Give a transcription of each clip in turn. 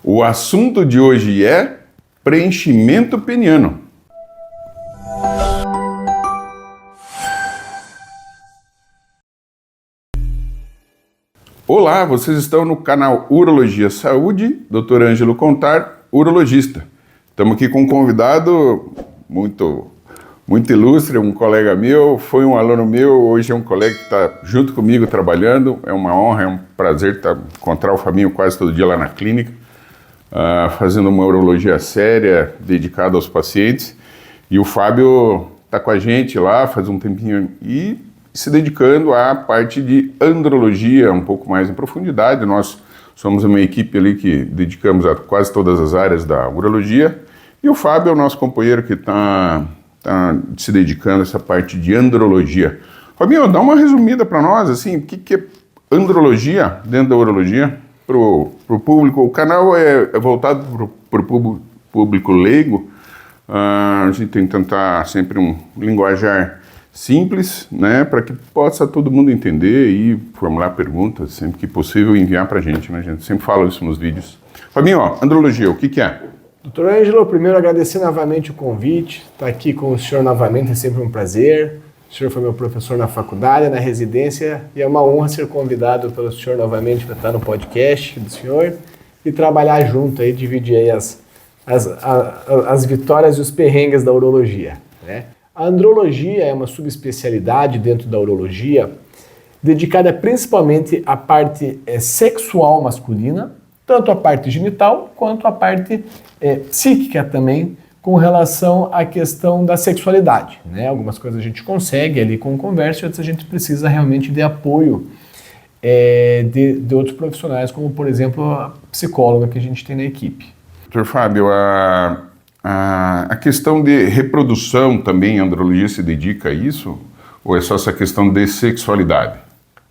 O assunto de hoje é preenchimento peniano. Olá, vocês estão no canal Urologia Saúde, Dr. Ângelo Contar, urologista. Estamos aqui com um convidado muito ilustre, um colega meu, foi um aluno meu, hoje é um colega que está junto comigo trabalhando. É uma honra, é um prazer encontrar o Fabinho quase todo dia lá na clínica, fazendo uma urologia séria, dedicada aos pacientes. E o Fábio está com a gente lá faz um tempinho e se dedicando à parte de andrologia, um pouco mais em profundidade. Nós somos uma equipe ali que dedicamos a quase todas as áreas da urologia. E o Fábio é o nosso companheiro que está se dedicando a essa parte de andrologia. Fabinho, dá uma resumida para nós, assim, o que é andrologia dentro da urologia para o público. O canal é voltado para o público leigo. A gente tem que tentar sempre um linguajar simples, né, para que possa todo mundo entender e formular perguntas sempre que possível e enviar para a gente, né? A gente sempre fala isso nos vídeos. Fabinho, andrologia, o que é? Doutor Ângelo, primeiro agradecer novamente o convite, estar aqui com o senhor novamente é sempre um prazer. O senhor foi meu professor na faculdade, na residência, e é uma honra ser convidado pelo senhor novamente para estar no podcast do senhor e trabalhar junto aí, dividir aí as vitórias e os perrengues da urologia, né? A andrologia é uma subespecialidade dentro da urologia dedicada principalmente à parte sexual masculina, tanto a parte genital quanto a parte psíquica também, com relação à questão da sexualidade, né? Algumas coisas a gente consegue ali com conversa e outras a gente precisa realmente de apoio de outros profissionais, como por exemplo a psicóloga que a gente tem na equipe. Doutor Fábio, a questão de reprodução também, a andrologia se dedica a isso? Ou é só essa questão de sexualidade?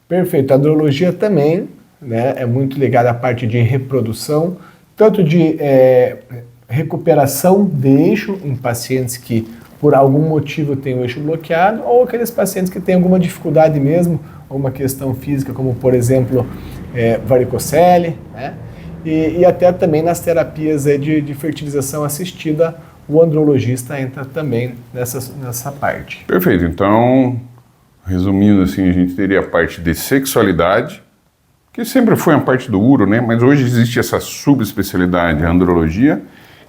Perfeito, a andrologia também, né, é muito ligada à parte de reprodução, tanto de recuperação de eixo em pacientes que por algum motivo têm o eixo bloqueado, ou aqueles pacientes que têm alguma dificuldade mesmo, alguma questão física, como por exemplo varicocele, né? E até também nas terapias de fertilização assistida, o andrologista entra também nessa parte. Perfeito, então, resumindo assim, a gente teria a parte de sexualidade, que sempre foi uma parte do uro, né? Mas hoje existe essa subespecialidade, a andrologia,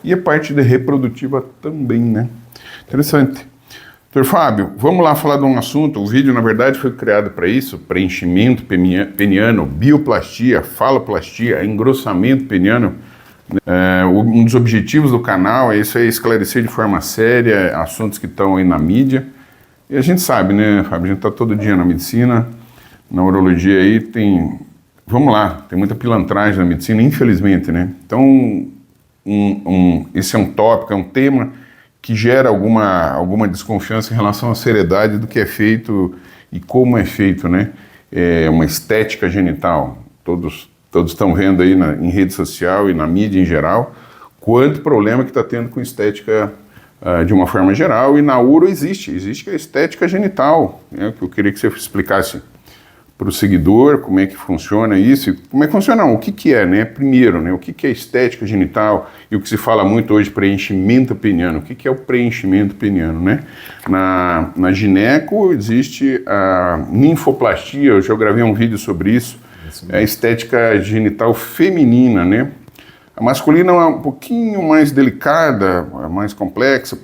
e a parte de reprodutiva também, né? Interessante. Doutor Fábio, vamos lá falar de um assunto. O vídeo, na verdade, foi criado para isso: preenchimento peniano, bioplastia, faloplastia, engrossamento peniano. Um dos objetivos do canal é isso aí, esclarecer de forma séria assuntos que estão aí na mídia. E a gente sabe, né, Fábio, a gente está todo dia na medicina, na urologia aí tem... Vamos lá, tem muita pilantragem na medicina, infelizmente, né? Então, esse é um tópico, é um tema que gera alguma desconfiança em relação à seriedade do que é feito e como é feito, né? É uma estética genital. Todos estão vendo aí em rede social e na mídia em geral quanto problema que está tendo com estética de uma forma geral. E na uro existe a estética genital, né? Que eu queria que você explicasse para o seguidor como é que funciona isso, e como é que funciona, o que é, né? Primeiro, né? O que é estética genital e o que se fala muito hoje, preenchimento peniano. O que é o preenchimento peniano, né? Na gineco existe a ninfoplastia, eu já gravei um vídeo sobre isso, é a estética genital feminina, né? A masculina é um pouquinho mais delicada, mais complexa,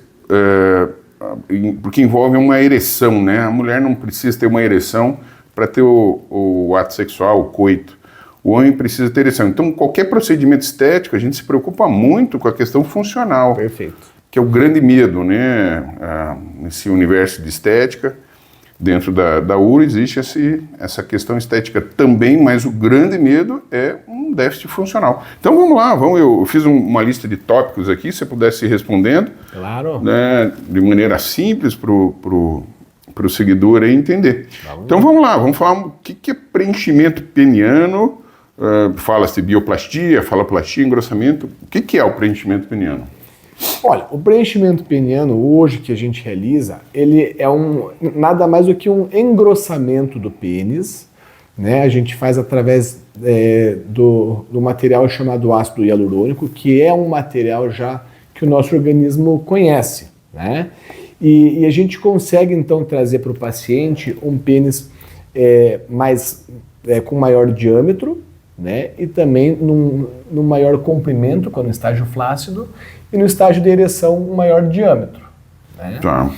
porque envolve uma ereção, né? A mulher não precisa ter uma ereção para ter o ato sexual, o coito. O homem precisa ter ereção. Então, qualquer procedimento estético, a gente se preocupa muito com a questão funcional. Perfeito. Que é o grande medo, né? Nesse universo de estética, dentro da uro existe essa questão estética também, mas o grande medo é um déficit funcional. Então, vamos lá, eu fiz uma lista de tópicos aqui, se você pudesse ir respondendo. Claro. Né, de maneira simples para o seguidor aí entender. Então vamos lá, vamos falar o que é preenchimento peniano, fala-se bioplastia, faloplastia, engrossamento. O que é o preenchimento peniano? Olha, o preenchimento peniano hoje que a gente realiza, ele é nada mais do que um engrossamento do pênis, né? A gente faz através do material chamado ácido hialurônico, que é um material já que o nosso organismo conhece, né? E a gente consegue então trazer para o paciente um pênis com maior diâmetro, né? E também num maior comprimento, quando no estágio flácido, e no estágio de ereção um maior diâmetro, né? Tá.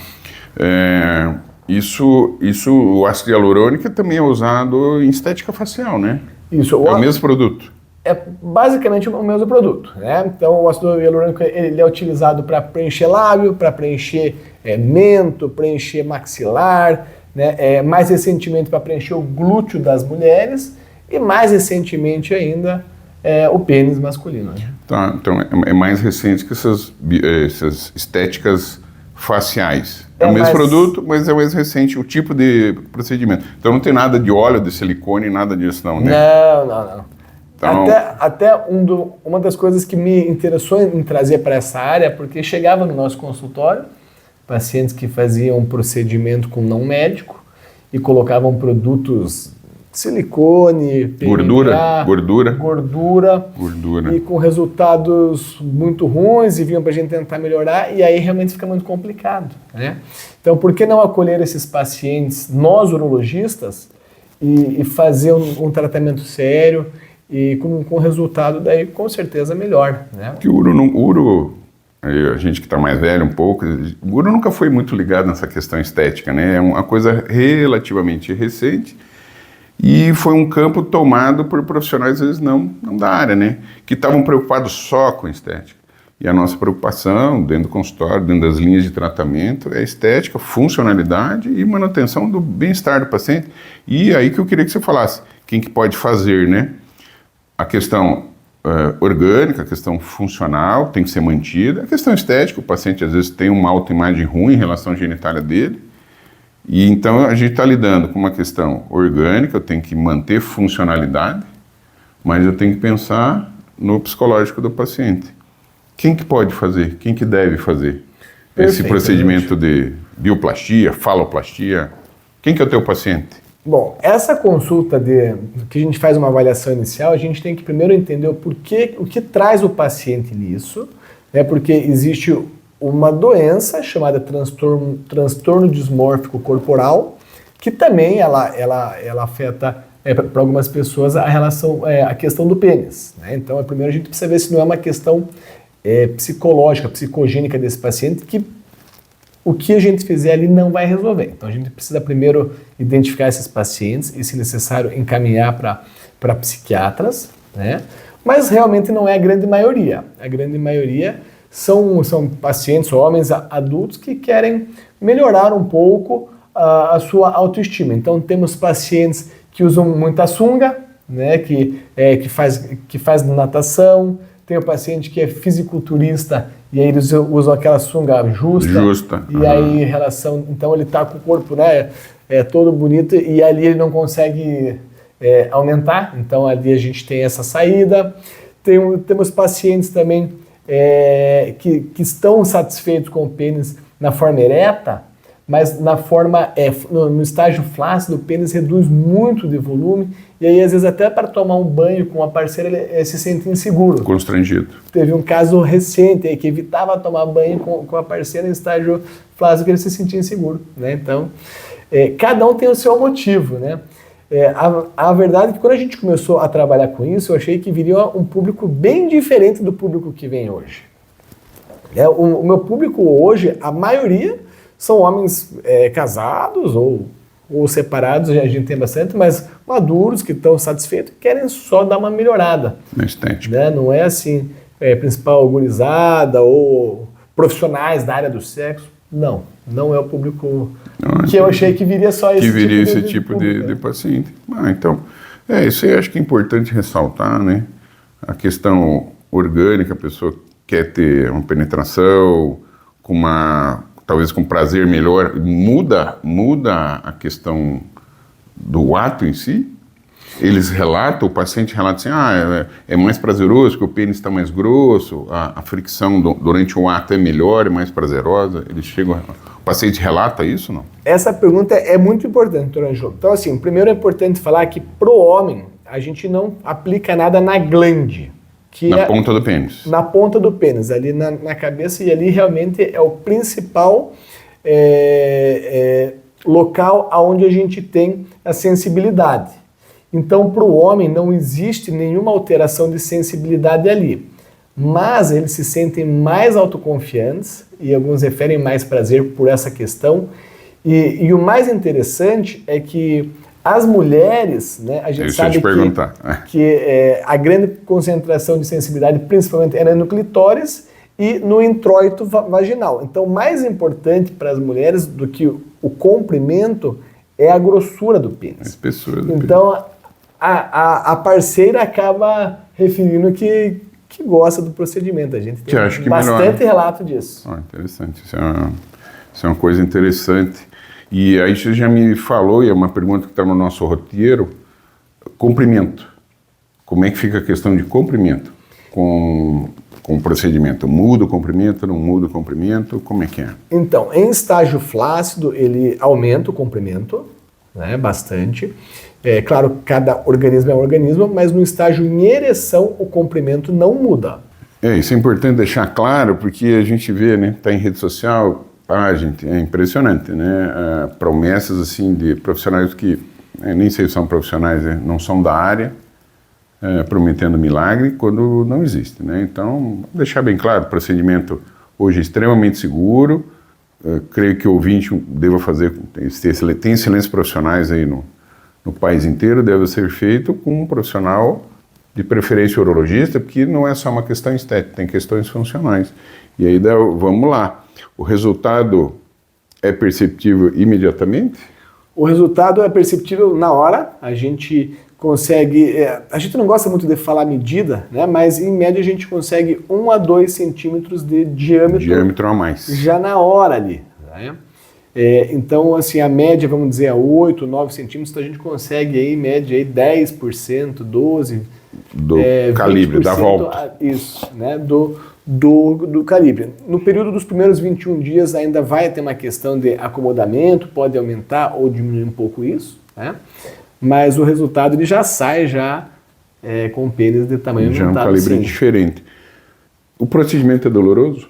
O ácido hialurônico também é usado em estética facial, né? Isso. É o mesmo produto. É basicamente o mesmo produto, né? Então o ácido hialurônico ele é utilizado para preencher lábio, para preencher mento, preencher maxilar, né? Mais recentemente para preencher o glúteo das mulheres e mais recentemente ainda o pênis masculino. Né? Tá, então é mais recente que essas estéticas faciais. É o mesmo produto, mas é mais recente o tipo de procedimento. Então não tem nada de óleo, de silicone, nada disso não, né? Não. Então... Uma das coisas que me interessou em trazer para essa área, porque chegava no nosso consultório pacientes que faziam um procedimento com não médico e colocavam produtos silicone, PMA, gordura e com resultados muito ruins e vinham para a gente tentar melhorar e aí realmente fica muito complicado, né? Então por que não acolher esses pacientes, nós urologistas, e fazer um tratamento sério e com resultado daí com certeza melhor, né? Porque a gente que está mais velho um pouco, o uro nunca foi muito ligado nessa questão estética, né? É uma coisa relativamente recente e foi um campo tomado por profissionais, às vezes não da área, né? Que estavam preocupados só com estética. E a nossa preocupação dentro do consultório, dentro das linhas de tratamento, é estética, funcionalidade e manutenção do bem-estar do paciente. E aí que eu queria que você falasse, quem que pode fazer, né? A questão orgânica, a questão funcional tem que ser mantida, a questão estética, o paciente às vezes tem uma autoimagem ruim em relação à genitália dele, e então a gente está lidando com uma questão orgânica, eu tenho que manter funcionalidade, mas eu tenho que pensar no psicológico do paciente. Quem que pode fazer? Quem que deve fazer esse procedimento de bioplastia, faloplastia? Quem que é o teu paciente? Bom, essa consulta que a gente faz uma avaliação inicial, a gente tem que primeiro entender o que traz o paciente nisso, né? Porque existe uma doença chamada transtorno dismórfico corporal, que também ela afeta para algumas pessoas a questão do pênis, né? Então, primeiro a gente precisa ver se não é uma questão psicológica, psicogênica desse paciente, que o que a gente fizer ali não vai resolver. Então a gente precisa primeiro identificar esses pacientes e, se necessário, encaminhar para psiquiatras, né? Mas realmente não é a grande maioria. A grande maioria são pacientes, homens adultos que querem melhorar um pouco a sua autoestima. Então temos pacientes que usam muita sunga, né? Que faz natação. Tem o paciente que é fisiculturista e aí eles usam aquela sunga justa. E aí então ele tá com o corpo, né, todo bonito e ali ele não consegue aumentar, então ali a gente tem essa saída. Temos pacientes também que estão satisfeitos com o pênis na forma ereta, mas na forma, no estágio flácido, o pênis reduz muito de volume, e aí às vezes até para tomar um banho com a parceira ele se sente inseguro. Constrangido. Teve um caso recente aí que evitava tomar banho com a parceira em estágio flácido, que ele se sentia inseguro, né? Então, cada um tem o seu motivo, né? A verdade é que quando a gente começou a trabalhar com isso, eu achei que viria um público bem diferente do público que vem hoje. O meu público hoje, a maioria são homens casados ou separados, a gente tem bastante, mas maduros que estão satisfeitos e querem só dar uma melhorada. Na estética. Né? Não é assim, principal gurizada ou profissionais da área do sexo. Não é o público que eu achei que viria só esse tipo de paciente. Então, isso aí eu acho que é importante ressaltar, né? A questão orgânica, a pessoa quer ter uma penetração talvez com prazer melhor, muda a questão do ato em si. Eles relatam, o paciente relata assim, é mais prazeroso, que o pênis está mais grosso, a fricção durante o ato é melhor, é mais prazerosa. Eles chegam, paciente relata isso, não? Essa pergunta é muito importante, doutor Ângelo. Então, assim, primeiro é importante falar que pro homem, a gente não aplica nada na glande. Que Na ponta do pênis. Na ponta do pênis, ali na cabeça, e ali realmente é o principal local onde a gente tem a sensibilidade. Então, para o homem não existe nenhuma alteração de sensibilidade ali, mas eles se sentem mais autoconfiantes e alguns referem mais prazer por essa questão. E o mais interessante é que as mulheres, né, a gente sabe que a grande concentração de sensibilidade principalmente era no clitóris e no introito vaginal. Então, mais importante para as mulheres do que o comprimento é a grossura do pênis. A espessura do então, pênis. A parceira acaba referindo que gosta do procedimento. A gente tem bastante relato disso. Interessante. Isso é uma coisa interessante. E aí você já me falou, e é uma pergunta que está no nosso roteiro, comprimento. Como é que fica a questão de comprimento com o procedimento? Muda o comprimento, não muda o comprimento? Como é que é? Então, em estágio flácido, ele aumenta o comprimento, né, bastante. É claro, cada organismo é um organismo, mas no estágio em ereção, o comprimento não muda. Isso é importante deixar claro, porque a gente vê, né, tá em rede social, gente, é impressionante, né, promessas assim de profissionais que, nem sei se são profissionais, não são da área, prometendo milagre, quando não existe, né. Então, deixar bem claro, o procedimento hoje é extremamente seguro, creio que o ouvinte deva fazer, tem excelentes profissionais aí no país inteiro, deve ser feito com um profissional, de preferência urologista, porque não é só uma questão estética, tem questões funcionais. E aí, vamos lá, o resultado é perceptível imediatamente? O resultado é perceptível na hora, a gente consegue, a gente não gosta muito de falar medida, né, mas em média a gente consegue 1 a 2 centímetros de diâmetro a mais. Já na hora ali, né? Então, assim, a média, vamos dizer, a 8, 9 centímetros, então a gente consegue aí, em média, aí 10%, 12%. Do calibre, da volta. Isso, né, do calibre. No período dos primeiros 21 dias ainda vai ter uma questão de acomodamento, pode aumentar ou diminuir um pouco isso, né? Mas o resultado ele já sai com pênis de tamanho aumentado. Já é um calibre diferente. O procedimento é doloroso?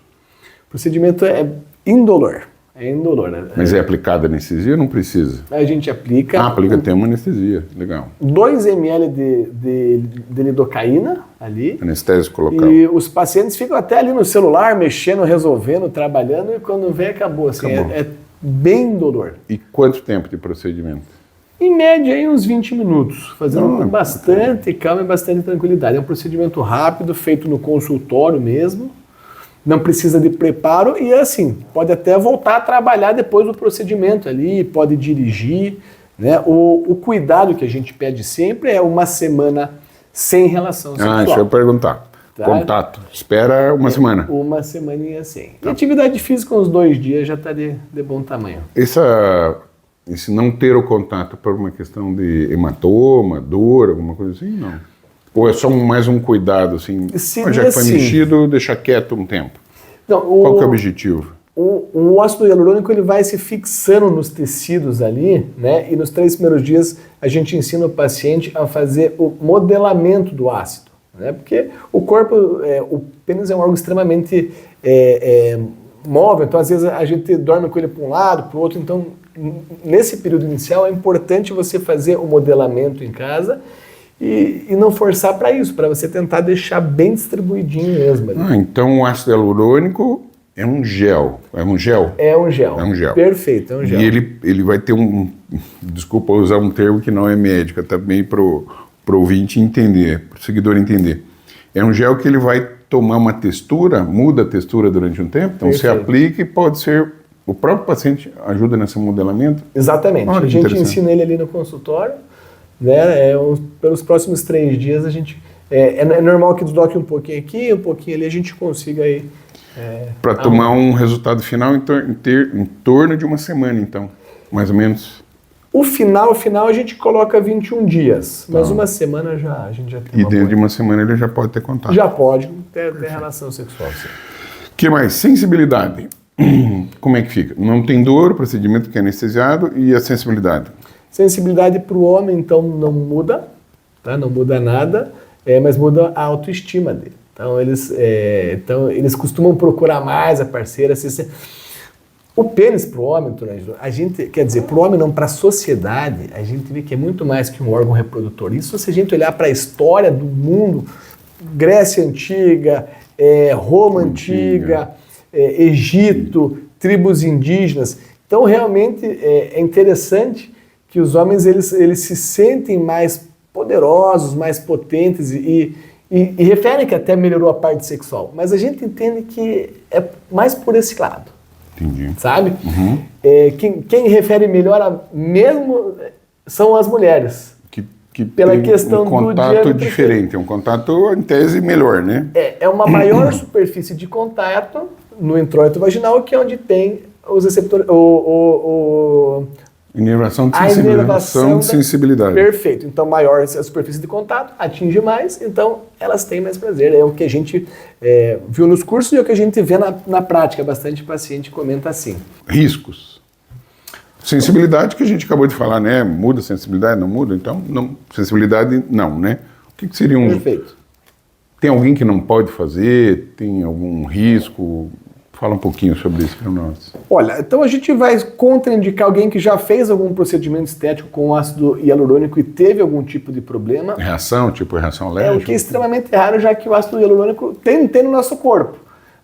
O procedimento é indolor. É indolor, né? Mas é aplicada anestesia ou não precisa? A gente aplica... Tem uma anestesia, legal. 2 ml de lidocaína ali. Anestésico local. E os pacientes ficam até ali no celular, mexendo, resolvendo, trabalhando, e quando vem, acabou. Assim, é bem indolor. E quanto tempo de procedimento? Em média, aí, uns 20 minutos, fazendo com bastante calma e bastante tranquilidade. É um procedimento rápido, feito no consultório mesmo. Não precisa de preparo e, assim, pode até voltar a trabalhar depois do procedimento ali, pode dirigir, né? O cuidado que a gente pede sempre é 1 semana sem relação sexual. Deixa eu perguntar. Tá? Contato. Espera 1 semana. 1 semaninha assim. Tá. E atividade física, uns 2 dias já está de bom tamanho. Esse não ter o contato por uma questão de hematoma, dor, alguma coisa assim, não? Ou é só mais um cuidado, assim, já que foi mexido, deixa quieto um tempo? Não, Qual que é o objetivo? O ácido hialurônico ele vai se fixando nos tecidos ali, né? E nos 3 primeiros dias a gente ensina o paciente a fazer o modelamento do ácido, né? Porque o corpo, o pênis é um órgão extremamente móvel, então às vezes a gente dorme com ele para um lado, para o outro, então nesse período inicial é importante você fazer o modelamento em casa e não forçar para isso, para você tentar deixar bem distribuidinho mesmo ali. Então o ácido hialurônico é um gel. É um gel? É um gel. É um gel. Perfeito, é um gel. E ele vai ter desculpa usar um termo que não é médico, também para o ouvinte entender, para o seguidor entender. É um gel que ele vai tomar uma textura, muda a textura durante um tempo, então você aplica e pode ser... O próprio paciente ajuda nesse modelamento? Exatamente. A gente ensina ele ali no consultório, né? Pelos próximos 3 dias a gente... É normal que desloque um pouquinho aqui, um pouquinho ali, a gente consiga aí... Para tomar um resultado final em torno de 1 semana, então, mais ou menos. O final a gente coloca 21 dias, mas 1 semana a gente já tem. E dentro de 1 semana ele já pode ter contato. Já pode ter relação sexual, sim. O que mais? Sensibilidade. Como é que fica? Não tem dor, o procedimento que é anestesiado e a sensibilidade? Sensibilidade para o homem, então, não muda, tá? Não muda nada, mas muda a autoestima dele. Então, eles costumam procurar mais a parceira. O pênis para o homem, doutor Ângelo, a gente, quer dizer, para o homem não, para a sociedade, a gente vê que é muito mais que um órgão reprodutor. Isso se a gente olhar para a história do mundo, Grécia Antiga, Roma Antiga, Egito, tribos indígenas. Então, realmente, é interessante que os homens eles se sentem mais poderosos, mais potentes e referem que até melhorou a parte sexual. Mas a gente entende que é mais por esse lado. Entendi. Sabe? Uhum. Quem refere melhor mesmo são as mulheres. Que pela tem questão um contato diferente, um contato em tese melhor, né? É uma maior superfície de contato no introito vaginal, que é onde tem os receptores, inervação de sensibilidade. Perfeito. Então, maior a superfície de contato, atinge mais, então elas têm mais prazer. É o que a gente viu nos cursos e é o que a gente vê na prática. Bastante paciente comenta assim. Riscos. Sensibilidade que a gente acabou de falar, né? Muda a sensibilidade, não muda? Então, não, sensibilidade não, né? O que seria um... Perfeito. Tem alguém que não pode fazer? Tem algum risco? Fala um pouquinho sobre isso para nós. Olha, então a gente vai contraindicar alguém que já fez algum procedimento estético com ácido hialurônico e teve algum tipo de problema. Reação, tipo reação alérgica? O que é extremamente raro, já que o ácido hialurônico tem no nosso corpo.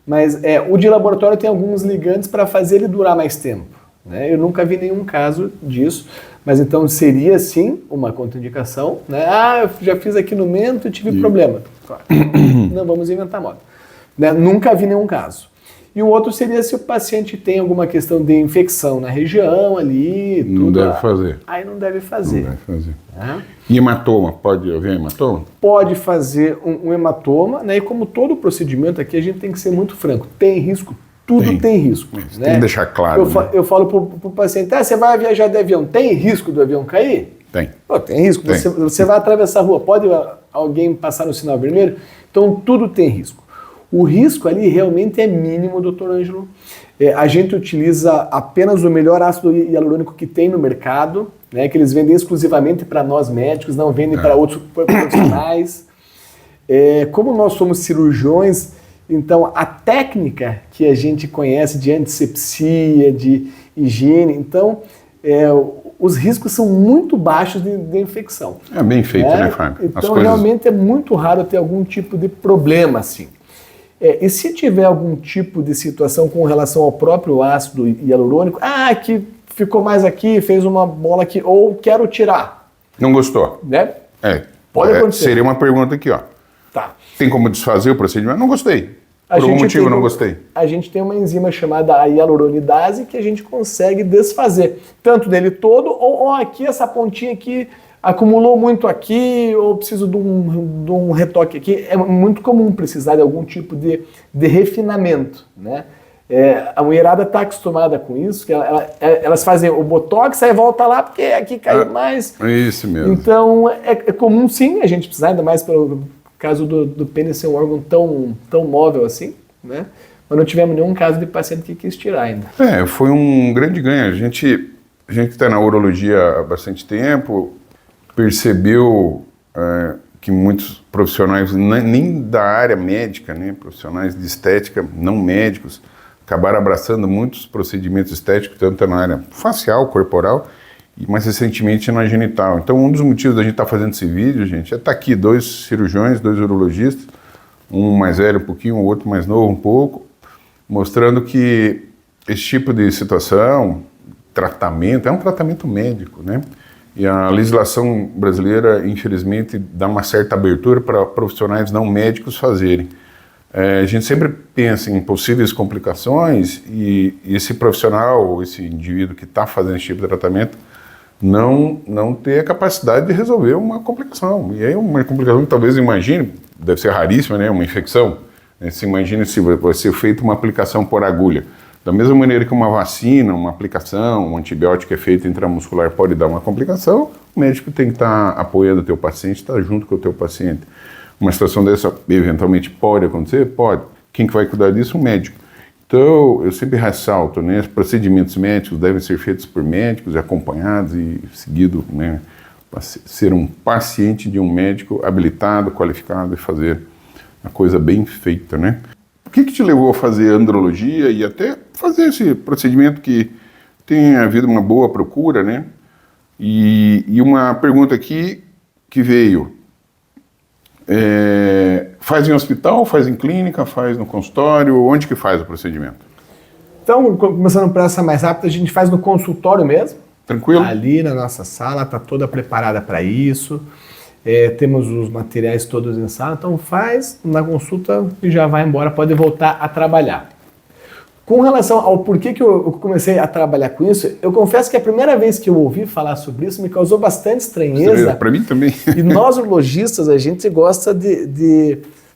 Mas o de laboratório tem alguns ligantes para fazer ele durar mais tempo. Né? Eu nunca vi nenhum caso disso, mas então seria sim uma contraindicação. Né? Eu já fiz aqui no mento e tive problema. Claro. Não vamos inventar moda. Né? Nunca vi nenhum caso. E o outro seria se o paciente tem alguma questão de infecção na região ali. Não deve fazer. Aí não deve fazer. Não deve fazer. E hematoma? Pode haver hematoma? Pode fazer um hematoma, né? E como todo procedimento aqui, a gente tem que ser muito franco. Tem risco? Tudo tem risco. Né? Tem que deixar claro. Eu falo para o paciente, você vai viajar de avião, tem risco do avião cair? Tem. Tem risco. Tem. Você vai atravessar a rua, pode alguém passar no sinal vermelho? Então tudo tem risco. O risco ali realmente é mínimo, doutor Ângelo. A gente utiliza apenas o melhor ácido hialurônico que tem no mercado, né, que eles vendem exclusivamente para nós médicos, não vendem para outros profissionais. Como nós somos cirurgiões, então a técnica que a gente conhece de antisepsia, de higiene, então os riscos são muito baixos de infecção. É bem feito, né, Fábio? Então realmente é muito raro ter algum tipo de problema assim. E se tiver algum tipo de situação com relação ao próprio ácido hialurônico, que ficou mais aqui, fez uma bola aqui, ou quero tirar. Não gostou? Né? Pode acontecer. Seria uma pergunta aqui, ó. Tá. Tem como desfazer o procedimento? Não gostei. Por algum motivo não gostei. A gente tem uma enzima chamada hialuronidase que a gente consegue desfazer. Tanto dele todo, ou aqui, essa pontinha aqui, acumulou muito aqui, ou preciso de um retoque aqui. É muito comum precisar de algum tipo de refinamento, né? A mulherada está acostumada com isso, que elas fazem o botox, aí volta lá porque aqui caiu mais. É isso mesmo. Então é comum sim a gente precisar, ainda mais pelo caso do pênis ser um órgão tão móvel assim, né? Mas não tivemos nenhum caso de paciente que quis tirar ainda. Foi um grande ganho. A gente está na urologia há bastante tempo, percebeu que muitos profissionais, nem da área médica, né, profissionais de estética, não médicos, acabaram abraçando muitos procedimentos estéticos, tanto na área facial, corporal, e mais recentemente na genital. Então, um dos motivos da gente estar fazendo esse vídeo, gente, estar aqui 2 cirurgiões, 2 urologistas, um mais velho um pouquinho, o outro mais novo um pouco, mostrando que esse tipo de situação, tratamento, é um tratamento médico, né? E a legislação brasileira, infelizmente, dá uma certa abertura para profissionais não médicos fazerem. A gente sempre pensa em possíveis complicações e esse profissional, esse indivíduo que está fazendo esse tipo de tratamento, não ter a capacidade de resolver uma complicação. E aí uma complicação que talvez imagine, deve ser raríssima, né? Uma infecção. Você imagina se vai ser feita uma aplicação por agulha. Da mesma maneira que uma vacina, uma aplicação, um antibiótico é feito intramuscular pode dar uma complicação, o médico tem que estar apoiando o teu paciente, estar junto com o teu paciente. Uma situação dessa eventualmente pode acontecer? Pode. Quem que vai cuidar disso? O médico. Então, eu sempre ressalto, né, os procedimentos médicos devem ser feitos por médicos, acompanhados e seguidos, né, para ser um paciente de um médico habilitado, qualificado e fazer a coisa bem feita, né? O que te levou a fazer andrologia e até fazer esse procedimento que tem havido uma boa procura, né? E uma pergunta aqui que veio, faz em hospital, faz em clínica, faz no consultório, onde que faz o procedimento? Então, começando por essa mais rápida, a gente faz no consultório mesmo. Tranquilo? Ali na nossa sala, está toda preparada para isso. Temos os materiais todos em sala, então faz na consulta e já vai embora, pode voltar a trabalhar. Com relação ao porquê que eu comecei a trabalhar com isso, eu confesso que a primeira vez que eu ouvi falar sobre isso me causou bastante estranheza. Para mim também. E nós, urologistas, a gente gosta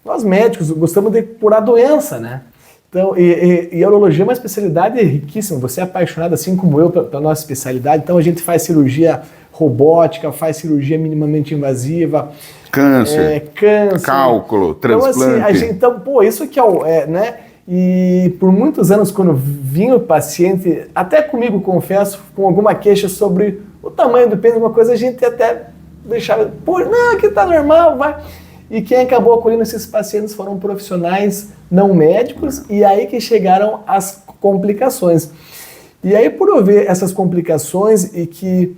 nós médicos, gostamos de curar doença, né? Então, e a urologia é uma especialidade riquíssima. Você é apaixonado, assim como eu, pela nossa especialidade. Então, a gente faz cirurgia robótica, faz cirurgia minimamente invasiva. Câncer, cálculo, transplante. Então, isso que né? E por muitos anos, quando vinha o paciente, até comigo, confesso, com alguma queixa sobre o tamanho do pênis, uma coisa, a gente até deixava, não, aqui tá normal, vai. E quem acabou acolhendo esses pacientes foram profissionais não médicos, e aí que chegaram as complicações. E aí, por eu ver essas complicações e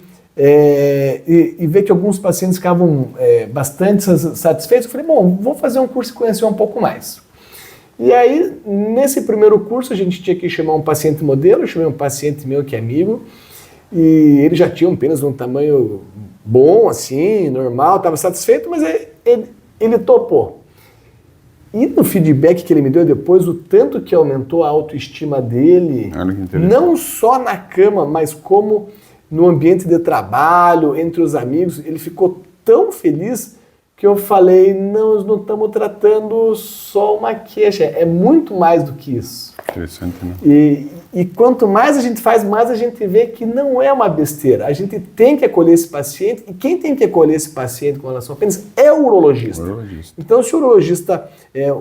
ver que alguns pacientes ficavam bastante satisfeitos, eu falei, bom, vou fazer um curso e conhecer um pouco mais. E aí, nesse primeiro curso, a gente tinha que chamar um paciente modelo, eu chamei um paciente meu que é amigo, e ele já tinha um pênis de um tamanho bom, assim, normal, estava satisfeito, mas ele topou. E no feedback que ele me deu depois, o tanto que aumentou a autoestima dele, não só na cama, mas como no ambiente de trabalho, entre os amigos, ele ficou tão feliz que eu falei, nós não estamos tratando só uma queixa, é muito mais do que isso. Interessante, né? E quanto mais a gente faz, mais a gente vê que não é uma besteira. A gente tem que acolher esse paciente, e quem tem que acolher esse paciente com relação ao pênis é o urologista. Então, se o urologista,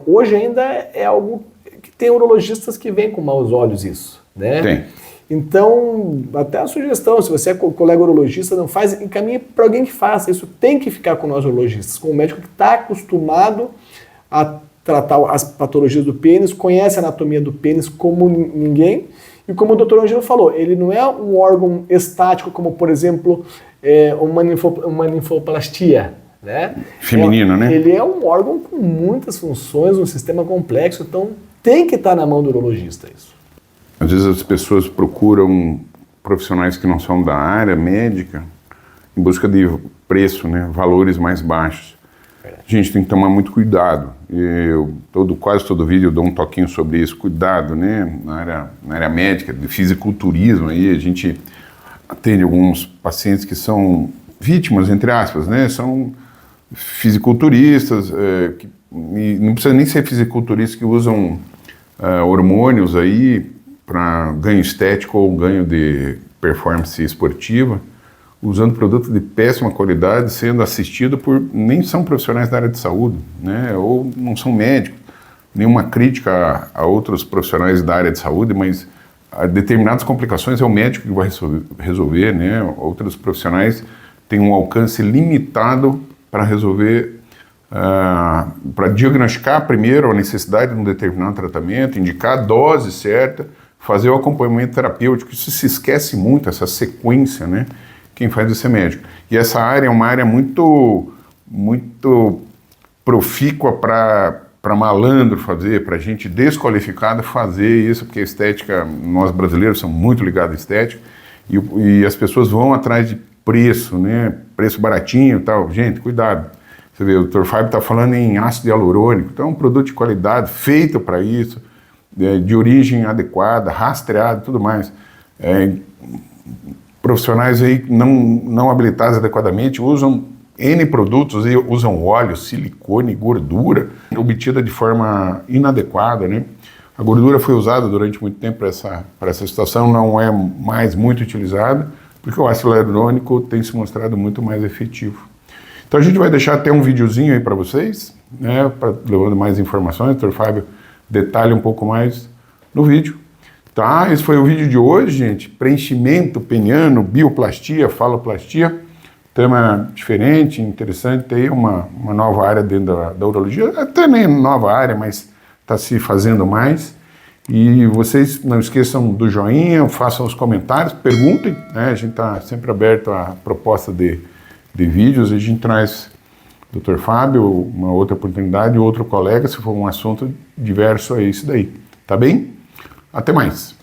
hoje ainda é algo que tem urologistas que veem com maus olhos isso, né? Tem. Então, até a sugestão, se você é colega urologista, não faz, encaminhe para alguém que faça. Isso tem que ficar com nós urologistas, com o médico que está acostumado a tratar as patologias do pênis, conhece a anatomia do pênis como ninguém. E como o Dr. Angelo falou, ele não é um órgão estático como, por exemplo, uma ninfoplastia, né? Feminino, né? Ele é um órgão com muitas funções, um sistema complexo, então tem que estar na mão do urologista isso. Às vezes as pessoas procuram profissionais que não são da área médica em busca de preço, né, valores mais baixos. A gente tem que tomar muito cuidado. Quase todo vídeo eu dou um toquinho sobre isso, cuidado, né, na área médica, de fisiculturismo. Aí a gente atende alguns pacientes que são vítimas, entre aspas, né, são fisiculturistas, e não precisa nem ser fisiculturistas que usam hormônios aí para ganho estético ou ganho de performance esportiva, usando produtos de péssima qualidade, sendo assistido por nem são profissionais da área de saúde, né? Ou não são médicos. Nenhuma crítica a outros profissionais da área de saúde, mas a determinadas complicações é o médico que vai resolver, né? Outros profissionais têm um alcance limitado para resolver, para diagnosticar primeiro a necessidade de um determinado tratamento, indicar a dose certa, fazer o acompanhamento terapêutico. Isso se esquece muito, essa sequência, né? Quem faz isso é médico. E essa área é uma área muito profícua para malandro fazer, para gente desqualificada fazer isso, porque a estética, nós brasileiros somos muito ligados à estética, e as pessoas vão atrás de preço, né? Preço baratinho e tal. Gente, cuidado. Você vê, o Dr. Fábio está falando em ácido hialurônico, então é um produto de qualidade, feito para isso, de origem adequada, rastreado, tudo mais. Profissionais aí não habilitados adequadamente usam N produtos, e usam óleo, silicone, gordura, obtida de forma inadequada, né? A gordura foi usada durante muito tempo para essa situação, não é mais muito utilizada, porque o ácido hialurônico tem se mostrado muito mais efetivo. Então a gente vai deixar até um videozinho aí para vocês, né, levando mais informações. O Dr. Fábio detalha um pouco mais no vídeo. Tá? Esse foi o vídeo de hoje, gente. Preenchimento peniano, bioplastia, faloplastia. Tema diferente, interessante. Tem uma nova área dentro da urologia. Até nem nova área, mas está se fazendo mais. E vocês não esqueçam do joinha, façam os comentários, perguntem, né? A gente está sempre aberto à proposta de vídeos. A gente traz o Dr. Fábio, uma outra oportunidade, outro colega, se for um assunto diverso a isso daí. Tá bem? Até mais!